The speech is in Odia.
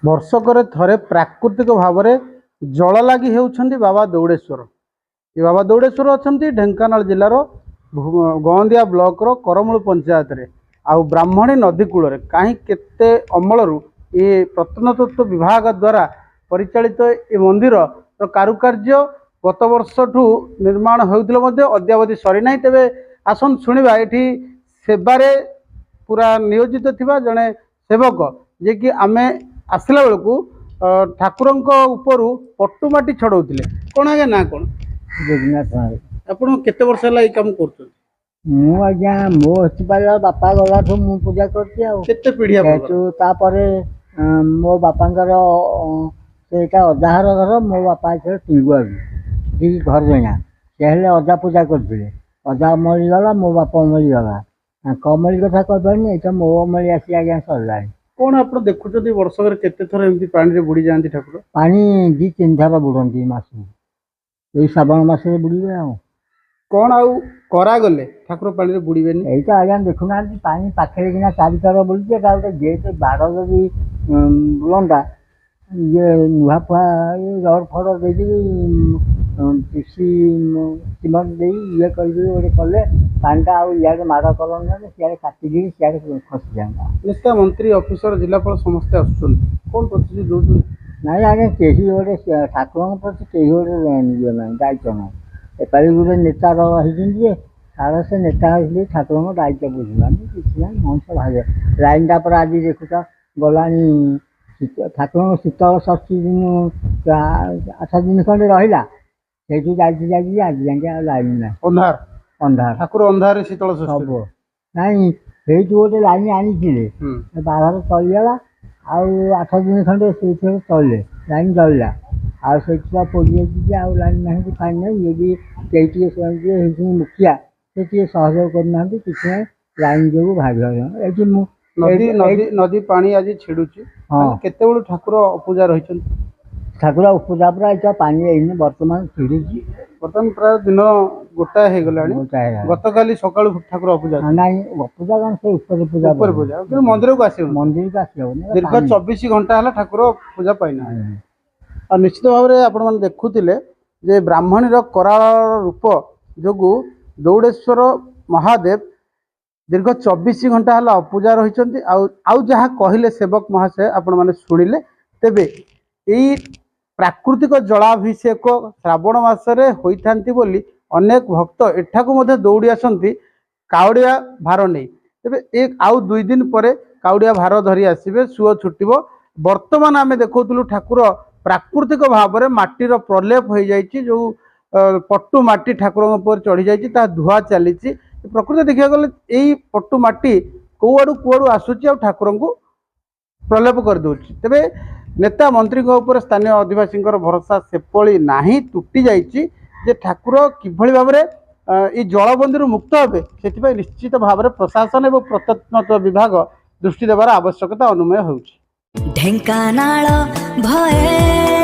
ବର୍ଷକରେ ଥରେ ପ୍ରାକୃତିକ ଭାବରେ ଜଳ ଲାଗି ହେଉଛନ୍ତି ବାବା ଦୌଡ଼େଶ୍ୱର। ଏ ବାବା ଦୌଡ଼େଶ୍ୱର ଅଛନ୍ତି ଢେଙ୍କାନାଳ ଜିଲ୍ଲାର ଗଅଁଦିଆ ବ୍ଲକର କରମୂଳ ପଞ୍ଚାୟତରେ ଆଉ ବ୍ରାହ୍ମଣୀ ନଦୀ କୂଳରେ। କାହିଁ କେତେ ଅମଳରୁ ଏ ପ୍ରତ୍ନତତ୍ତ୍ୱ ବିଭାଗ ଦ୍ୱାରା ପରିଚାଳିତ ଏ ମନ୍ଦିରର କାରୁକାର୍ଯ୍ୟ ଗତ ବର୍ଷଠୁ ନିର୍ମାଣ ହେଉଥିଲେ ମଧ୍ୟ ଅଦ୍ୟାବଧି ସରିନାହିଁ। ତେବେ ଆସନ୍ତୁ ଶୁଣିବା ଏଠି ସେବାରେ ପୁରା ନିୟୋଜିତ ଥିବା ଜଣେ ସେବକ ଯିଏକି ଆମେ ଆସିଲା ବେଳକୁ ଠାକୁରଙ୍କ ଉପରୁ ପଟୁମାଟି ଛଡ଼ଉଥିଲେ। କ'ଣ ଆଜ୍ଞା ନା କ'ଣ? ଜଗନ୍ନାଥ ଭାଇ ଆପଣ କେତେ ବର୍ଷ ହେଲା ଏଇ କାମ କରୁଛନ୍ତି? ମୁଁ ଆଜ୍ଞା ମୋ ହସ୍ପିଟାଲ ବାପା ଗଲାଠୁ ମୁଁ ପୂଜା କରୁଛି ଆଉ କେତେ ପିଢ଼ିଆ ଯେହେତୁ ତାପରେ ମୋ ବାପାଙ୍କର ସେଇଟା ଅଜାହାର ଘର। ମୋ ବାପା ଏଥିରେ ଟିଙ୍ଗୁଆରୁ ସେଠିକି ଘର ଜଣା ସେ ହେଲେ ଅଜା ପୂଜା କରୁଥିଲେ। ଅଜା ମରିଗଲା, ମୋ ବାପା ମରିଗଲା। ତାଙ୍କ ଅମଳି କଥା କହିପାରିନି, ଏଇଟା ମୋ ଅମଳି ଆସି ଆଜ୍ଞା ସରିଲାଣି। କ'ଣ ଆପଣ ଦେଖୁଛନ୍ତି ବର୍ଷକରେ କେତେ ଥର ଏମିତି ପାଣିରେ ବୁଡ଼ି ଯାଆନ୍ତି ଠାକୁର? ପାଣି 2-3 ଥର ବୁଡ଼ନ୍ତି ମାସକୁ। ଏଇ ଶ୍ରାବଣ ମାସରେ ବୁଡ଼ିବେ ଆଉ। କ'ଣ ଆଉ କରାଗଲେ ଠାକୁର ପାଣିରେ ବୁଡ଼ିବେନି? এইটা ଆଜ୍ଞା ଦେଖୁନାହାନ୍ତି ପାଣି ପାଖରେ କିନା 4 ଥର ବୁଲୁଛି। ଏଟା ଗୋଟେ ଗେଟ୍ ବାଡ଼ ଯଦି ବୁଲନ୍ତା, ଇଏ ଲୁହା ଫୁହା ରଡ଼ ଫଡ଼ ଦେଇକିରି ପିସି ସିମେଣ୍ଟ ଦେଇ ଇଏ କରିକିରି ଗୋଟେ କଲେ ପାଣିଟା ଆଉ ଇଆଡ଼େ ମାଡ଼ କରନ୍ତାନି, ସିଆଡ଼େ କାଟିକିରି ସିଆଡ଼େ ଖସିଯାଆନ୍ତା। ନେତା ମନ୍ତ୍ରୀ ଅଫିସର ଜିଲ୍ଲାପାଳ ସମସ୍ତେ ଆସୁଛନ୍ତି, କ'ଣ ପ୍ରତିଶ୍ରୁତି ଦେଉଛନ୍ତି? ନାଇଁ ଆଜ୍ଞା କେହି ଗୋଟେ ଠାକୁରଙ୍କ ପ୍ରତି କେହି ଗୋଟେ ଇଏ ନାହିଁ, ଦାୟିତ୍ୱ ନାହିଁ। ଏପାଳି ଗୋଟେ ନେତାର ହେଇଛନ୍ତି ଯେ ସାରା ସେ ନେତା ହେଇଥିଲେ ଠାକୁରଙ୍କ ଦାୟିତ୍ୱ ବୁଝୁନାହାନ୍ତି, କିଛି ନାହିଁ। ମଣିଷ ଭାବେ ଲାଇନ୍ଟା ପରେ ଆଜି ଦେଖୁଛ ଗଲାଣି ଠାକୁରଙ୍କ ଶୀତଳ ଷଷ୍ଠୀ ଦିନ 8 ଦିନ ଖଣ୍ଡେ ରହିଲା। ସେଇଠୁ ଯାଇଛି ଆଜି ଯାକେ ଆଉ ଲାଇନ୍ ନାହିଁ। ଅନ୍ଧାର ଠାକୁର ଅନ୍ଧାରରେ ଶୀତଳ ସବୁ ନାଇଁ। ସେଇଠୁ ଗୋଟେ ଲାଇନ୍ ଆଣିଥିଲେ, ବାହାର ଚଳିଗଲା। ଆଉ 8 ଦିନ ଖଣ୍ଡେ ସେଇଥିରେ ଚଳିଲେ, ଲାଇନ୍ ଜଳିଲା। ଆଉ ସେଇଠି ତ ପୋଡ଼ିଯାଇଛି ଯେ ଆଉ ଲାଇନ୍ ନାହିଁ କି ପାଣି ନାହିଁ। ଇଏ ବି କେହି ଟିକେ ଯିଏ ହେଇଛନ୍ତି ମୁଖିଆ, ସେ ଟିକେ ସହଯୋଗ କରୁନାହାନ୍ତି, କିଛି ନାହିଁ। ଲାଇନ୍ ଯୋଗୁଁ ଭାରି ହଇରାଣ। ଏଇଠି ମୁଁ ନଦୀ ପାଣି ଆଜି ଛିଡ଼ୁଛି। କେତେବେଳୁ ଠାକୁର ଅପୂଜା ରହିଛନ୍ତି? ଠାକୁର ଅପୂଜା ପୁରା ଏଇଟା ପାଣି ଏଇନେ ବର୍ତ୍ତମାନ ଛିଡ଼ୁଛି। ବର୍ତ୍ତମାନ ପ୍ରାୟ ଦିନ 1ଟା ହେଇଗଲାଣି। ଗତକାଲି ସକାଳୁ ଠାକୁର ଅପୂଜା ନାଇଁ ଅପୂଜା କ'ଣ ସେ ଉପରେ ପୂଜା କିନ୍ତୁ ମନ୍ଦିରକୁ ଆସିବନି। ମନ୍ଦିରକୁ ଆସିବନି। ଦୀର୍ଘ 24 ଘଣ୍ଟା ହେଲା ଠାକୁର ପୂଜା ପାଇନାହାନ୍ତି। ଆଉ ନିଶ୍ଚିତ ଭାବରେ ଆପଣମାନେ ଦେଖୁଥିଲେ ଯେ ବ୍ରାହ୍ମଣୀର କରାଳ ରୂପ ଯୋଗୁଁ ଦୌଡ଼େଶ୍ୱର ମହାଦେବ ଦୀର୍ଘ 24 ଘଣ୍ଟା ହେଲା ଅପୂଜା ରହିଛନ୍ତି। ଆଉ ଯାହା କହିଲେ ସେବକ ମହାଶୟ ଆପଣମାନେ ଶୁଣିଲେ। ତେବେ ଏଇ ପ୍ରାକୃତିକ ଜଳାଭିଷେକ ଶ୍ରାବଣ ମାସରେ ହୋଇଥାନ୍ତି ବୋଲି ଅନେକ ଭକ୍ତ ଏଠାକୁ ମଧ୍ୟ ଦୌଡ଼ି ଆସନ୍ତି କାଉଡ଼ିଆ ଭାର ନେଇ। ତେବେ ଆଉ 2 ଦିନ ପରେ କାଉଡ଼ିଆ ଭାର ଧରି ଆସିବେ, ସୁଅ ଛୁଟିବ। ବର୍ତ୍ତମାନ ଆମେ ଦେଖାଉଥିଲୁ ଠାକୁର ପ୍ରାକୃତିକ ଭାବରେ ମାଟିର ପ୍ରଲେପ ହୋଇଯାଇଛି, ଯେଉଁ ପଟୁ ମାଟି ଠାକୁରଙ୍କ ଉପରେ ଚଢ଼ିଯାଇଛି, ତାହା ଧୁଆ ଚାଲିଛି। ପ୍ରକୃତ ଦେଖିବାକୁ ଗଲେ ଏଇ ପଟୁ ମାଟି କୋଉଆଡ଼ୁ କୁଆଡ଼ୁ ଆସୁଛି ଆଉ ଠାକୁରଙ୍କୁ ପ୍ରଲେପ କରିଦେଉଛି। ତେବେ ନେତା ମନ୍ତ୍ରୀଙ୍କ ଉପରେ ସ୍ଥାନୀୟ ଅଧିବାସୀଙ୍କର ଭରସା ସେପଳି ନାହିଁ, ତୁଟି ଯାଇଛି। ଯେ ଠାକୁର କିଭଳି ଭାବରେ এই ଜଳବନ୍ଦୀରୁ ମୁକ୍ତ ହେବେ, ସେଥିପାଇଁ ନିଶ୍ଚିତ ଭାବରେ ପ୍ରଶାସନ ଏବଂ ପ୍ରତ୍ନତତ୍ତ୍ୱ ବିଭାଗ ଦୃଷ୍ଟି ଦେବାର ଆବଶ୍ୟକତା ଅନୁମେୟ ହେଉଛି। ଢେଙ୍କାନାଳ ଭଏ